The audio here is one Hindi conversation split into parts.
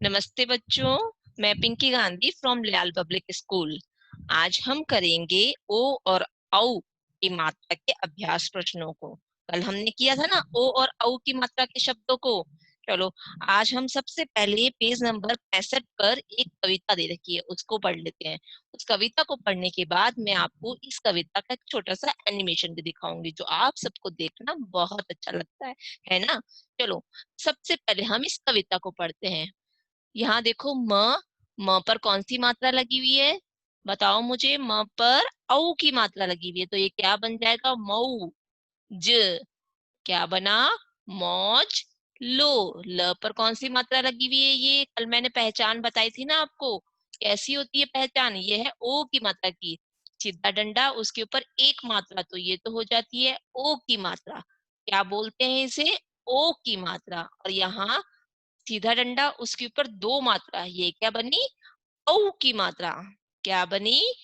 नमस्ते बच्चों, मैं पिंकी गांधी फ्रॉम लियाल पब्लिक स्कूल। आज हम करेंगे ओ और औ की मात्रा के अभ्यास प्रश्नों को। कल हमने किया था ना ओ और औ की मात्रा के शब्दों को। चलो, आज हम सबसे पहले पेज नंबर 65 पर एक कविता दे रखी है, उसको पढ़ लेते हैं। उस कविता को पढ़ने के बाद मैं आपको इस कविता का एक छोटा सा एनिमेशन भी दिखाऊंगी, जो आप सबको देखना बहुत अच्छा लगता है ना। चलो, सबसे पहले हम इस कविता को पढ़ते हैं। यहाँ देखो, म पर कौन सी मात्रा लगी हुई है? बताओ मुझे। म पर औ की मात्रा लगी हुई है, तो ये क्या बन जाएगा? मऊ। ज क्या बना? मौज। लो। ल पर कौन सी मात्रा लगी हुई है? ये कल मैंने पहचान बताई थी ना आपको, कैसी होती है पहचान? ये है ओ की मात्रा की। सीधा डंडा, उसके ऊपर एक मात्रा, तो ये तो हो जाती है ओ की मात्रा। क्या बोलते हैं इसे? ओ की मात्रा। और यहाँ सीधा डंडा, उसके ऊपर दो मात्रा, ये क्या बनी? औ की मात्रा। क्या बनी?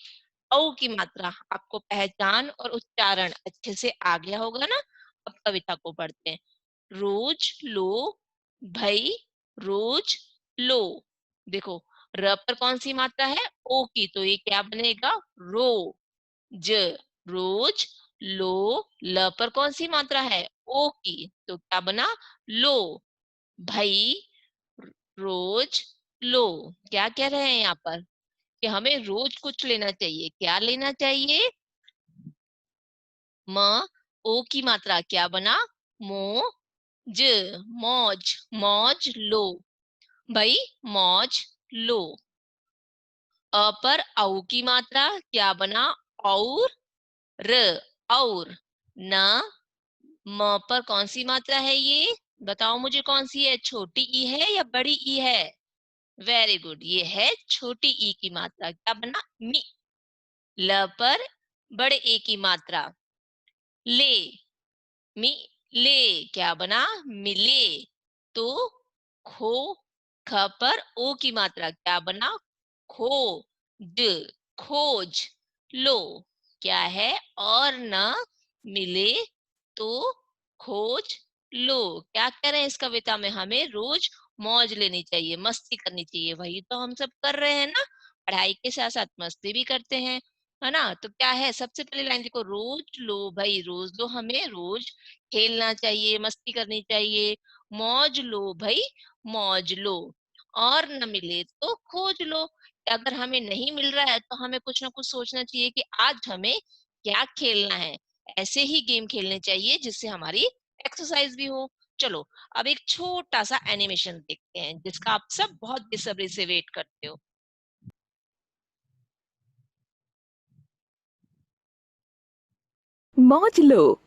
औ की मात्रा। आपको पहचान और उच्चारण अच्छे से आ गया होगा ना। अब कविता को पढ़ते हैं। रोज लो भाई, रोज लो। देखो, र पर कौन सी मात्रा है? ओ की, तो ये क्या बनेगा? रो। ज रोज लो। ल पर कौन सी मात्रा है? ओ की, तो क्या बना? लो। भाई रोज लो। क्या कह रहे हैं यहाँ पर? कि हमें रोज कुछ लेना चाहिए। क्या लेना चाहिए? म ओ की मात्रा, क्या बना? मो। ज मौज। मौज लो। भाई मौज लो। अ पर औ की मात्रा, क्या बना? और। र और। न म पर कौन सी मात्रा है ये? बताओ मुझे, कौन सी है? छोटी ई है या बड़ी ई है? वेरी गुड, ये है छोटी ई की मात्रा। क्या बना? मी। ल पर बड़े ए की मात्रा, ले। मी ले। क्या बना? मिले। तो खो। ख पर ओ की मात्रा, क्या बना? खो। ड खोज लो। क्या है? और न मिले तो खोज लो। क्या कह रहे हैं इस कविता में? हमें रोज मौज लेनी चाहिए, मस्ती करनी चाहिए। वही तो हम सब कर रहे हैं ना, पढ़ाई के साथ साथ मस्ती भी करते हैं, है ना। तो क्या है, सबसे पहले लाइन देखो, रोज लो भाई, रोज लो। हमें रोज खेलना चाहिए, मस्ती करनी चाहिए। मौज लो भाई, मौज लो। और न मिले तो खोज लो। अगर हमें नहीं मिल रहा है तो हमें कुछ ना कुछ सोचना चाहिए कि आज हमें क्या खेलना है। ऐसे ही गेम खेलने चाहिए जिससे हमारी एक्सरसाइज भी हो। चलो, अब एक छोटा सा एनिमेशन देखते हैं, जिसका आप सब बहुत बेसब्री से वेट करते हो। मौज लो।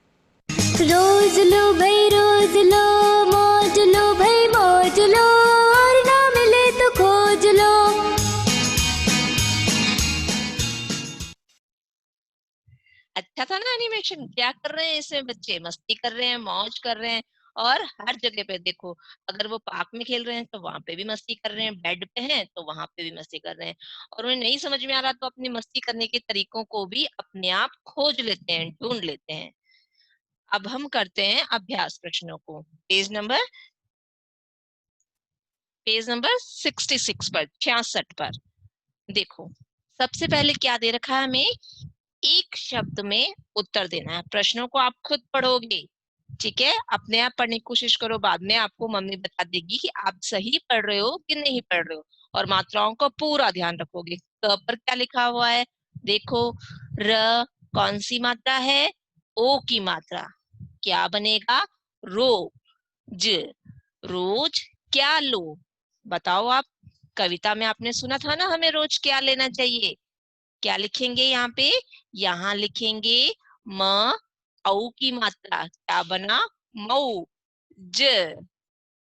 रोज लो भाई रोज लो, मौज लो भाई मौज लो, और ना मिले तो खोज लो। अच्छा था ना एनिमेशन? क्या कर रहे हैं इसमें बच्चे? मस्ती कर रहे हैं, मौज कर रहे हैं। और हर जगह पे देखो, अगर वो पार्क में खेल रहे हैं तो वहां पे भी मस्ती कर रहे हैं, बेड पे हैं तो वहां पे भी मस्ती कर रहे हैं। और उन्हें नहीं समझ में आ रहा तो अपनी मस्ती करने के तरीकों को भी अपने आप खोज लेते हैं, ढूंढ लेते हैं। अब हम करते हैं अभ्यास प्रश्नों को। पेज नंबर 66 पर, 66 पर। देखो, सबसे पहले क्या दे रखा है हमें? एक शब्द में उत्तर देना है। प्रश्नों को आप खुद पढ़ोगे, ठीक है? अपने आप पढ़ने की कोशिश करो, बाद में आपको मम्मी बता देगी कि आप सही पढ़ रहे हो कि नहीं पढ़ रहे हो। और मात्राओं का पूरा ध्यान रखोगे। क पर क्या लिखा हुआ है? देखो, र कौन सी मात्रा है? ओ की मात्रा। क्या बनेगा? रो। ज रोज क्या लो? बताओ आप। कविता में आपने सुना था ना, हमें रोज क्या लेना चाहिए। क्या लिखेंगे यहाँ पे? यहाँ लिखेंगे म औ की मात्रा। क्या बना? मऊ। ज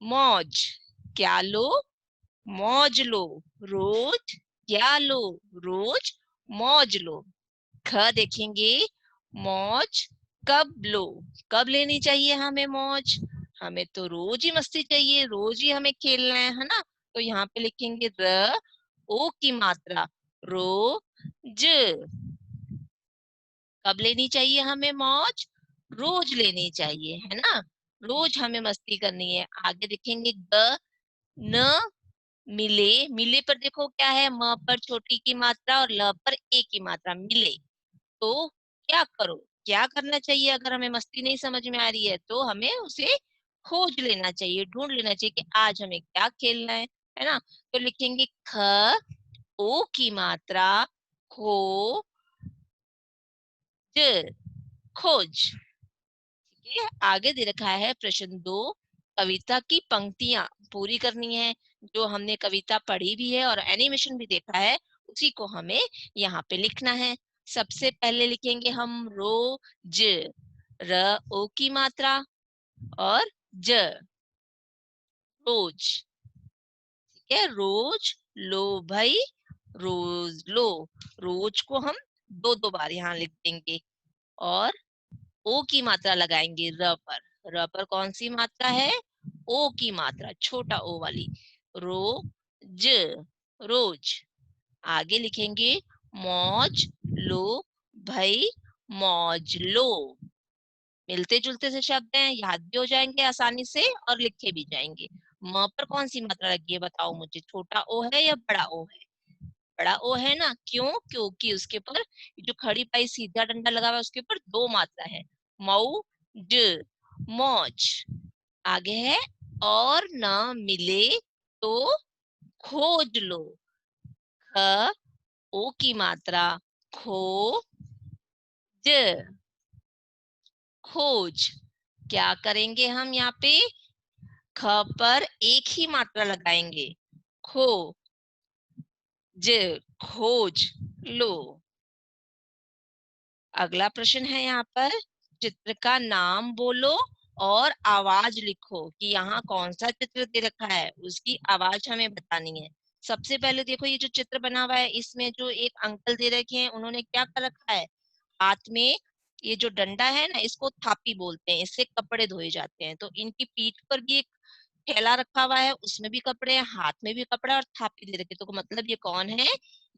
मौज। क्या लो? मौज लो। रोज क्या लो? रोज मौज लो। ख देखेंगे, मौज कब लो? कब लेनी चाहिए हमें मौज? हमें तो रोज ही मस्ती चाहिए, रोज ही हमें खेलना है ना। तो यहाँ पे लिखेंगे र ओ की मात्रा, रो ज। कब लेनी चाहिए हमें मौज? रोज लेनी चाहिए, है ना। रोज हमें मस्ती करनी है। आगे देखेंगे ग न मिले, मिले पर देखो क्या है, म पर छोटी की मात्रा और ल पर ए की मात्रा, मिले। तो क्या करो, क्या करना चाहिए? अगर हमें मस्ती नहीं समझ में आ रही है तो हमें उसे खोज लेना चाहिए, ढूंढ लेना चाहिए कि आज हमें क्या खेलना है ना। तो लिखेंगे ख, ओ की मात्रा, खो, ज, खोज। ठीक है, आगे दे रखा है प्रश्न 2, कविता की पंक्तियां पूरी करनी है। जो हमने कविता पढ़ी भी है और एनिमेशन भी देखा है, उसी को हमें यहाँ पे लिखना है। सबसे पहले लिखेंगे हम रोज, र ओ की मात्रा और ज, रोज। ठीक है, रोज, लो भाई, रोज लो। रोज को हम दो दो बार यहाँ लिख देंगे और ओ की मात्रा लगाएंगे र पर। र पर कौन सी मात्रा है? ओ की मात्रा, छोटा ओ वाली, रो, ज, रोज। आगे लिखेंगे मौज लो भाई, मौज लो। मिलते जुलते से शब्द हैं, याद भी हो जाएंगे आसानी से और लिखे भी जाएंगे। म पर कौन सी मात्रा लगी है बताओ मुझे, छोटा ओ है या बड़ा ओ है? बड़ा ओ है ना, क्यों? क्योंकि उसके ऊपर जो खड़ी पाई सीधा डंडा लगा हुआ है उसके ऊपर दो मात्रा है, मऊ, ड, मौज। आगे है और न मिले तो खोज लो, ख, ओ की मात्रा, खो, ज, खोज। क्या करेंगे हम यहाँ पे? ख पर एक ही मात्रा लगाएंगे, खो, ज, खोज लो। अगला प्रश्न है यहाँ पर, चित्र का नाम बोलो और आवाज लिखो कि यहाँ कौन सा चित्र दे रखा है, उसकी आवाज हमें बतानी है। सबसे पहले देखो ये जो चित्र बना हुआ है, इसमें जो एक अंकल दे रखे हैं, उन्होंने क्या कर रखा है हाथ में? ये जो डंडा है ना, इसको थापी बोलते हैं, इससे कपड़े धोए जाते हैं। तो इनकी पीठ पर भी एक थैला रखा हुआ है, उसमें भी कपड़े हैं, हाथ में भी कपड़ा और थापी दे रखी है। तो मतलब ये कौन है?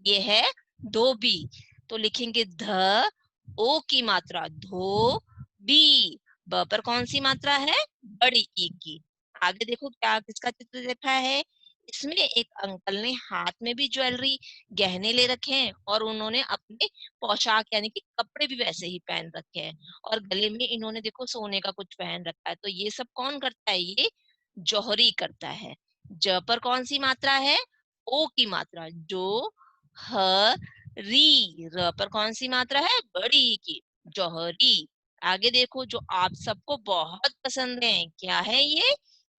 ये है धोबी। तो लिखेंगे ध, ओ की मात्रा, धो, बी। ब पर कौन सी मात्रा है? बड़ी ई की। आगे देखो क्या किसका चित्र देखा है, इसमें एक अंकल ने हाथ में भी ज्वेलरी, गहने ले रखे हैं और उन्होंने अपने पोशाक यानी कि कपड़े भी वैसे ही पहन रखे हैं और गले में इन्होंने देखो सोने का कुछ पहन रखा है। तो ये सब कौन करता है? ये जौहरी करता है। ज पर कौन सी मात्रा है? ओ की मात्रा, जो, ह, री। र पर कौन सी मात्रा है? बड़ी ई की, जौहरी। आगे देखो जो आप सबको बहुत पसंद है, क्या है ये?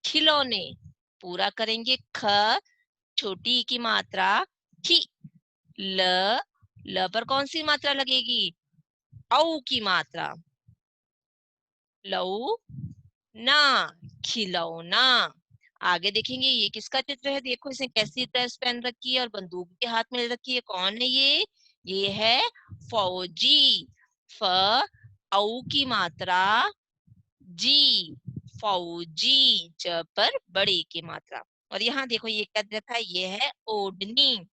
खिलौने। पूरा करेंगे ख, छोटी ई की मात्रा, खी, ल, ल पर कौन सी मात्रा लगेगी? औ की मात्रा, लऊ, ना, खिलौना। आगे देखेंगे ये किसका चित्र है, देखो इसने कैसी ड्रेस पहन रखी है और बंदूक भी हाथ में ले रखी है, कौन है ये? ये है फौजी। फ, औ की मात्रा, जी, फौजी। ज पर बड़ी की मात्रा। और यहाँ देखो ये क्या रखा है, ये है ओढ़नी।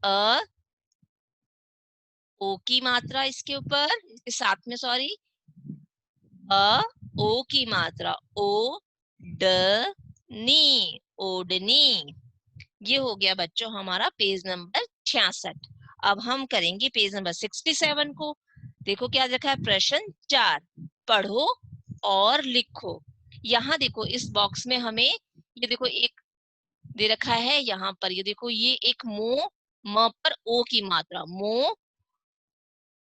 अ, ओ की मात्रा इसके ऊपर, इसके साथ में, सॉरी, अ, ओ की मात्रा, ओ, ड, नी, ओढ़नी। ये हो गया बच्चों हमारा पेज नंबर 66। अब हम करेंगे पेज नंबर 67 को। देखो क्या रखा है, प्रश्न 4, पढ़ो और लिखो। यहाँ देखो इस बॉक्स में हमें ये देखो एक दे रखा है, यहाँ पर ये देखो ये एक मो, म पर ओ की मात्रा, मो।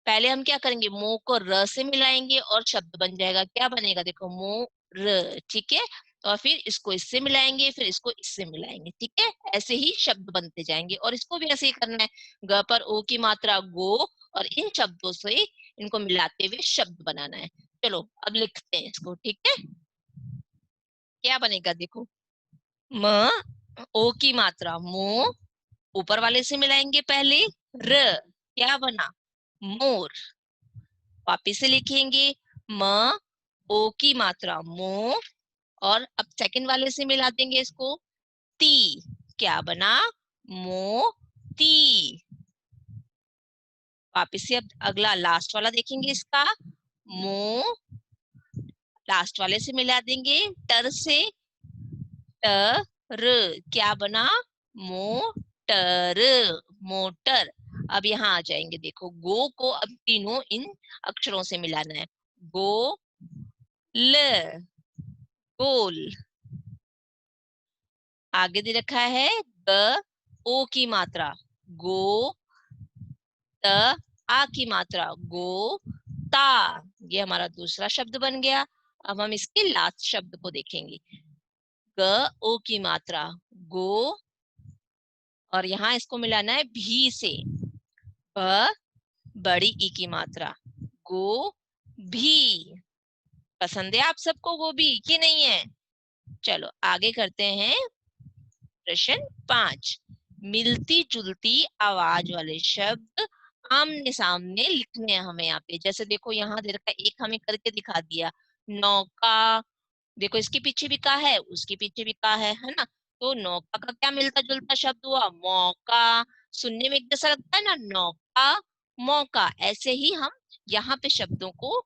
पहले हम क्या करेंगे, मो को र से मिलाएंगे और शब्द बन जाएगा, क्या बनेगा देखो, मो र। ठीक है, और फिर इसको इससे मिलाएंगे, फिर इसको इससे मिलाएंगे। ठीक है, ऐसे ही शब्द बनते जाएंगे और इसको भी ऐसे ही करना है। ग पर ओ की मात्रा, गो, और इन शब्दों से इनको मिलाते हुए शब्द बनाना है। चलो अब लिखते हैं इसको। ठीक है, क्या बनेगा देखो, म, ओ की मात्रा, मो, ऊपर वाले से मिलाएंगे पहले, र, क्या बना, मोर। वापिस से लिखेंगे, म, ओ की मात्रा, मो, और अब सेकंड वाले से मिला देंगे इसको, ती, क्या बना, मोती। वापिस से अब अगला लास्ट वाला देखेंगे इसका, मो, लास्ट वाले से मिला देंगे टर से, ट, र, क्या बना, मोटर, मोटर। अब यहाँ आ जाएंगे, देखो गो को अब तीनों इन अक्षरों से मिलाना है। गो, ल, गोल। आगे दे रखा है ग, ओ की मात्रा, गो, त, आ की मात्रा, गो, ता। ये हमारा दूसरा शब्द बन गया। अब हम इसके लास्ट शब्द को देखेंगे। ग, ओ की मात्रा, गो, और यहाँ इसको मिलाना है भी से। ब, बड़ी ई की मात्रा, गो, भी। पसंद है आप सबको गोभी कि नहीं है? चलो आगे करते हैं। प्रश्न 5, मिलती जुलती आवाज वाले शब्द आमने सामने लिखने हैं हमें यहाँ पे। जैसे देखो यहाँ दे रखा है, एक हमें करके दिखा दिया, नौका। देखो इसके पीछे भी का है, उसके पीछे भी का है ना। तो नौका का क्या मिलता जुलता शब्द हुआ? मौका। सुनने में एक जैसा लगता है ना, नौका, मौका। ऐसे ही हम यहाँ पे शब्दों को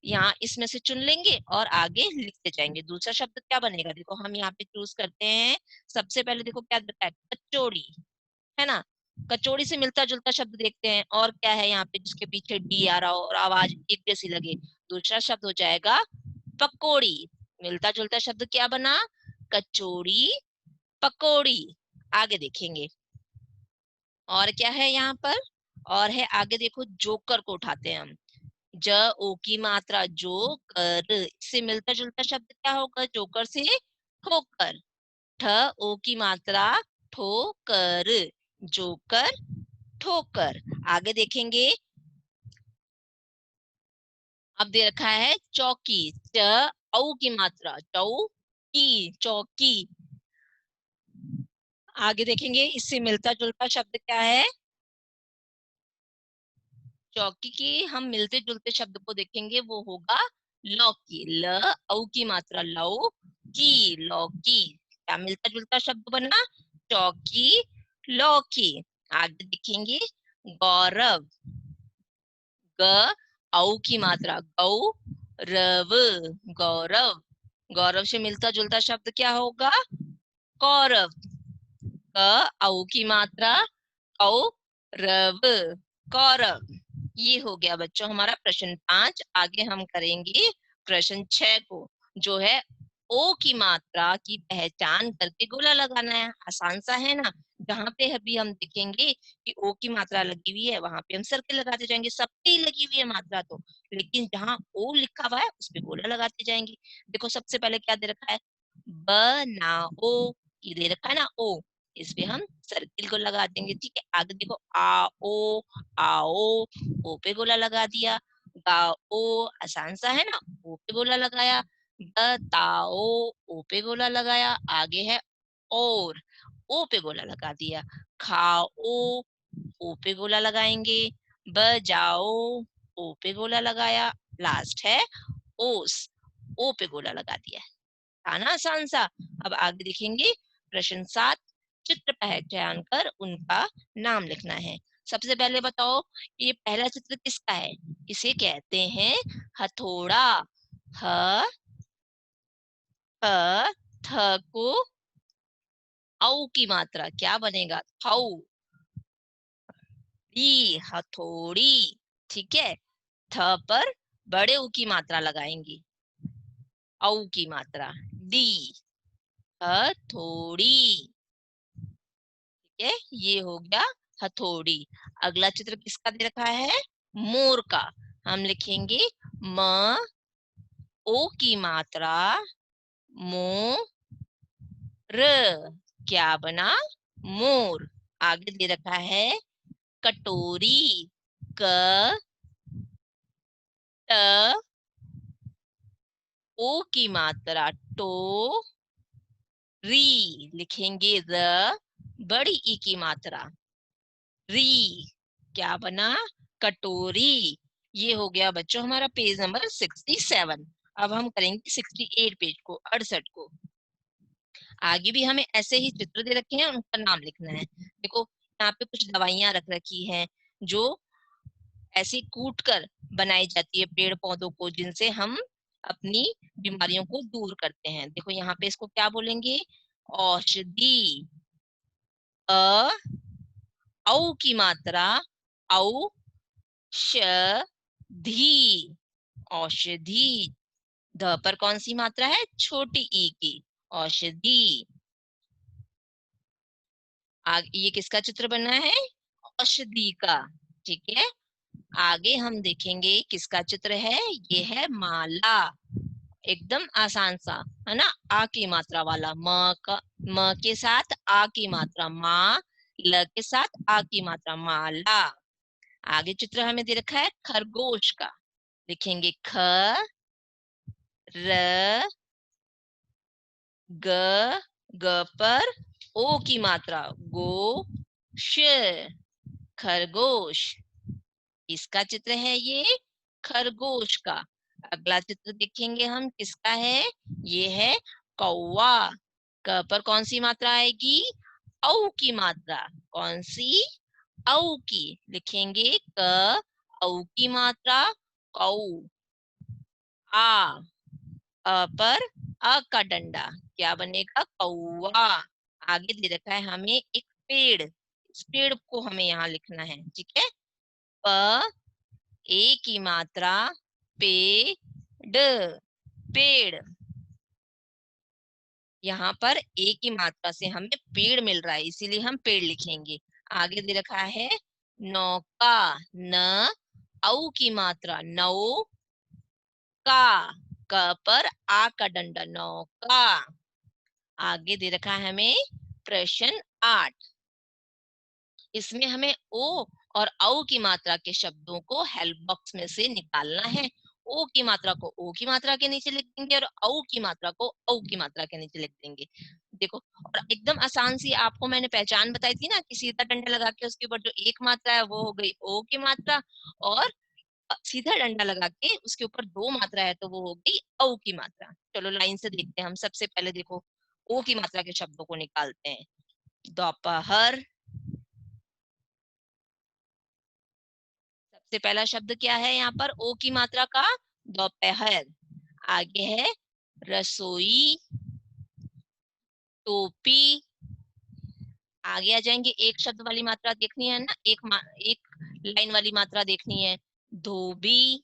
यहाँ इसमें से चुन लेंगे और आगे लिखते जाएंगे। दूसरा शब्द क्या बनेगा, देखो हम यहाँ पे चूज करते हैं। सबसे पहले देखो क्या देता है, कचौड़ी, है ना। कचौड़ी से मिलता जुलता शब्द देखते हैं, और क्या है यहाँ पे जिसके पीछे डी आ रहा हो और आवाज एक जैसी लगे। दूसरा शब्द हो जाएगा पकौड़ी। मिलता जुलता शब्द क्या बना, कचौड़ी, पकौड़ी। आगे देखेंगे और क्या है यहाँ पर। और है आगे देखो, जोकर को उठाते हैं हम। ज, ओ की मात्रा, जो कर, इससे मिलता जुलता शब्द क्या होगा, जोकर से ठोकर। ठ, ओ की मात्रा, ठोकर, जोकर, ठोकर। आगे देखेंगे। अब दे रखा है चौकी, च, औ की मात्रा, चौकी, चौकी। आगे देखेंगे इससे मिलता जुलता शब्द क्या है, चौकी की हम मिलते जुलते शब्द को देखेंगे, वो होगा लौकी। ल, औ की मात्रा, लौ की, लौकी। क्या मिलता जुलता शब्द बना, चौकी, लौकी। आगे देखेंगे गौरव, ग, औ की मात्रा, गौ, रव, गौरव। गौरव से मिलता जुलता शब्द क्या होगा, कौरव। क, औ की मात्रा, औ, रव, कौरव। ये हो गया बच्चों हमारा प्रश्न 5। आगे हम करेंगे प्रश्न 6 को, जो है ओ की मात्रा की पहचान करके गोला लगाना है। आसान सा है ना। जहाँ पे अभी हम देखेंगे कि ओ की मात्रा लगी हुई है, वहां पे हम सर्कल लगाते जाएंगे। सब पे ही लगी हुई है मात्रा तो, लेकिन जहाँ ओ लिखा हुआ है उस पे गोला लगाते जाएंगे। देखो सबसे पहले क्या दे रखा है, बनाओ। ये दे रखा है ना ओ, इस पे हम सर्किल को लगा देंगे। ठीक है, आगे देखो आओ, आओ, ओ पे गोला लगा दिया। गाओ, आसान सा है ना, ओ पे गोला लगाया। बताओ, ओ पे गोला लगाया। आगे है और, ओ पे गोला लगा दिया। खाओ, ओ पे गोला लगाएंगे। बजाओ, ओ पे गोला लगाया। लास्ट है ओस, ओ पे गोला लगा दिया। था ना आसान सा। अब आगे देखेंगे प्रश्न 7, चित्र पहचान कर उनका नाम लिखना है। सबसे पहले बताओ, ये पहला चित्र किसका है? इसे कहते हैं हथौड़ा। ह, थ, थ को औ की मात्रा क्या बनेगा, थौ, री, हथौड़ी। ठीक है, थ पर बड़े ऊ की मात्रा लगाएंगी, औ की मात्रा, डी, हथौड़ी। ठीक है, ये हो गया हथौड़ी। अगला चित्र किसका दे रखा है, मोर का। हम लिखेंगे म, ओ की मात्रा, मो, र। क्या बना, मोर। आगे दे रखा है कटोरी, क, ट, ओ की मात्रा, टो, री। लिखेंगे र, बड़ी ई की मात्रा, री। क्या बना, कटोरी। ये हो गया बच्चों हमारा पेज नंबर 67। अब हम करेंगे 68 पेज को, 68 को। आगे भी हमें ऐसे ही चित्र दे रखे हैं, उनका नाम लिखना है। देखो यहाँ पे कुछ दवाइयां रख रखी हैं, जो ऐसी कूट कर बनाई जाती है पेड़ पौधों को, जिनसे हम अपनी बीमारियों को दूर करते हैं। देखो यहाँ पे इसको क्या बोलेंगे, औषधि। अ, औ की मात्रा औषधि, औषधि। ध पर कौन सी मात्रा है? छोटी ई की, औषधि। ये किसका चित्र बना है? औषधि का। ठीक है, आगे हम देखेंगे किसका चित्र है। ये है माला, एकदम आसान सा, है ना? आ की मात्रा वाला, म के साथ आ की मात्रा मा, ल के साथ आ की मात्रा माला। आगे चित्र हमें दे रखा है खरगोश का। लिखेंगे ख र ग, ग पर ओ की मात्रा गो, श, खरगोश। इसका चित्र है ये खरगोश का। अगला चित्र देखेंगे हम, किसका है? ये है कौवा। क पर कौन सी मात्रा आएगी? औ की मात्रा। कौन सी? औ की। लिखेंगे क औ की मात्रा कौ। आ, पर अ का डंडा, क्या बनेगा? कौवा। आगे दे रखा है हमें एक पेड़, इस पेड़ को हमें यहाँ लिखना है। ठीक है, प ए की मात्रा पे ड, पेड़। यहाँ पर ए की मात्रा से हमें पेड़ मिल रहा है, इसीलिए हम पेड़ लिखेंगे। आगे दे रखा है नौका, न औ की मात्रा नौ का, क पर आ का डंडा नौका। आगे दे रखा है हमें प्रश्न 8। इसमें हमें ओ और औ की मात्रा के शब्दों को हेल्प बॉक्स में से निकालना है। ओ की मात्रा को ओ की मात्रा के नीचे लिख देंगे और औ की मात्रा को औ की मात्रा के नीचे लिख देंगे। देखो, और एकदम आसान सी आपको मैंने पहचान बताई थी ना कि सीधा डंडा लगा के उसके ऊपर जो एक मात्रा है वो हो गई ओ की मात्रा, और सीधा डंडा लगा के उसके ऊपर दो मात्रा है तो वो हो गई औ की मात्रा। चलो लाइन से देखते हैं हम। सबसे पहले देखो, ओ की मात्रा के शब्दों को निकालते हैं। दोपहर, सबसे पहला शब्द क्या है यहाँ पर ओ की मात्रा का? दोपहर। आगे है रसोई, टोपी। आगे आ जाएंगे, एक शब्द वाली मात्रा देखनी है ना, एक लाइन वाली मात्रा देखनी है, धोबी।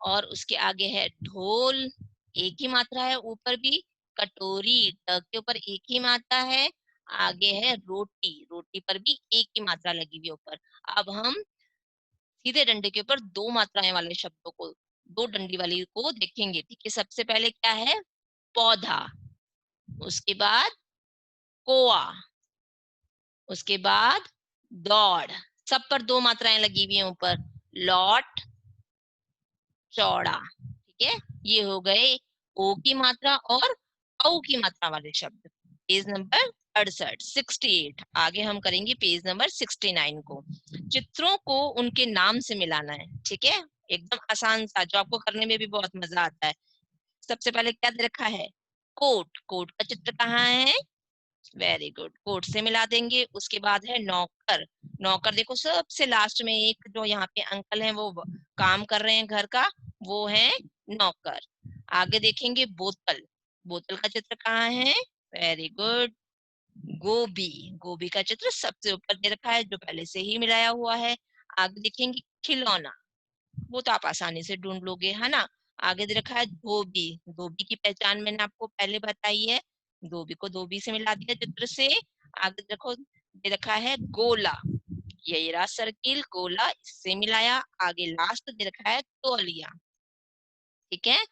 और उसके आगे है ढोल, एक ही मात्रा है ऊपर भी। कटोरी, ट के ऊपर एक ही मात्रा है। आगे है रोटी, रोटी पर भी एक ही मात्रा लगी हुई ऊपर। अब हम सीधे डंडे के ऊपर दो मात्राएं वाले शब्दों को, दो डंडी वाली को देखेंगे। ठीक है, सबसे पहले क्या है? पौधा, उसके बाद कोआ, उसके बाद दौड़। सब पर दो मात्राएं लगी हुई हैं ऊपर, लौट, चौड़ा। ठीक है, ये हो गए ओ की मात्रा और औ की मात्रा वाले शब्द। Page number 68, 68। आगे हम करेंगे पेज नंबर 69 को। चित्रों को उनके नाम से मिलाना है। ठीक है, एकदम आसान सा, जो आपको करने में भी बहुत मजा आता है। सबसे पहले क्या दे रखा है? कोट, कोट का चित्र कहाँ है? वेरी गुड, कोट से मिला देंगे। उसके बाद है नौकर, नौकर देखो सबसे लास्ट में एक जो यहाँ पे अंकल हैं वो काम कर रहे हैं घर का, वो है नौकर। आगे देखेंगे बोतल, बोतल का चित्र कहाँ है? वेरी गुड, गोभी, गोभी का चित्र सबसे ऊपर दे रखा है जो पहले से ही मिलाया हुआ है। आगे देखेंगे खिलौना, वो तो आप आसानी से ढूंढ लोगे, है ना? आगे दे रखा है धोबी, धोबी की पहचान मैंने आपको पहले बताई है, धोबी को धोबी से मिला दिया चित्र से। आगे देखो दे रखा है गोला, यही रहा सर्किल, गोला इससे मिलाया। आगे लास्ट दे रखा है तौलिया। ठीक है,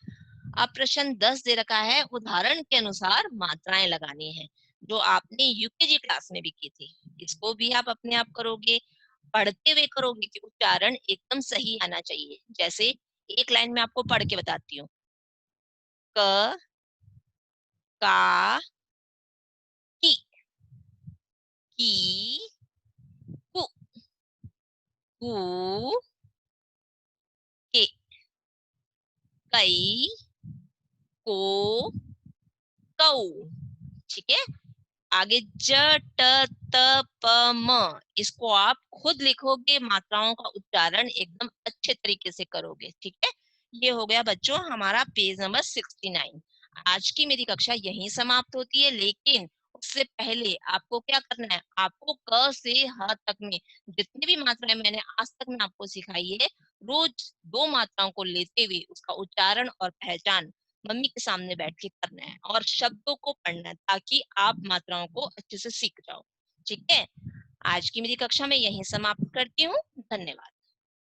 अब प्रश्न 10 दे रखा है, उदाहरण के अनुसार मात्राएं लगानी है, जो आपने यूकेजी क्लास में भी की थी। इसको भी आप अपने आप करोगे, पढ़ते हुए करोगे कि उच्चारण एकदम सही आना चाहिए। जैसे एक लाइन में आपको पढ़ के बताती हूँ, क, का, की, कु, कु, के, कई, को, कऊ। ठीक है, आगे ज, ट, त, प, म, इसको आप खुद लिखोगे, मात्राओं का उच्चारण एकदम अच्छे तरीके से करोगे। ठीक है, ये हो गया बच्चों हमारा पेज नंबर 69। आज की मेरी कक्षा यहीं समाप्त होती है, लेकिन उससे पहले आपको क्या करना है, आपको क से ह तक में जितनी भी मात्राएं मैंने आज तक में आपको सिखाई है, रोज 2 मात्राओं को लेते हुए उसका उच्चारण और पहचान मम्मी के सामने बैठ के करना है और शब्दों को पढ़ना है ताकि आप मात्राओं को अच्छे से सीख जाओ। ठीक है? आज की मेरी कक्षा मैं यहीं समाप्त करती हूँ। धन्यवाद।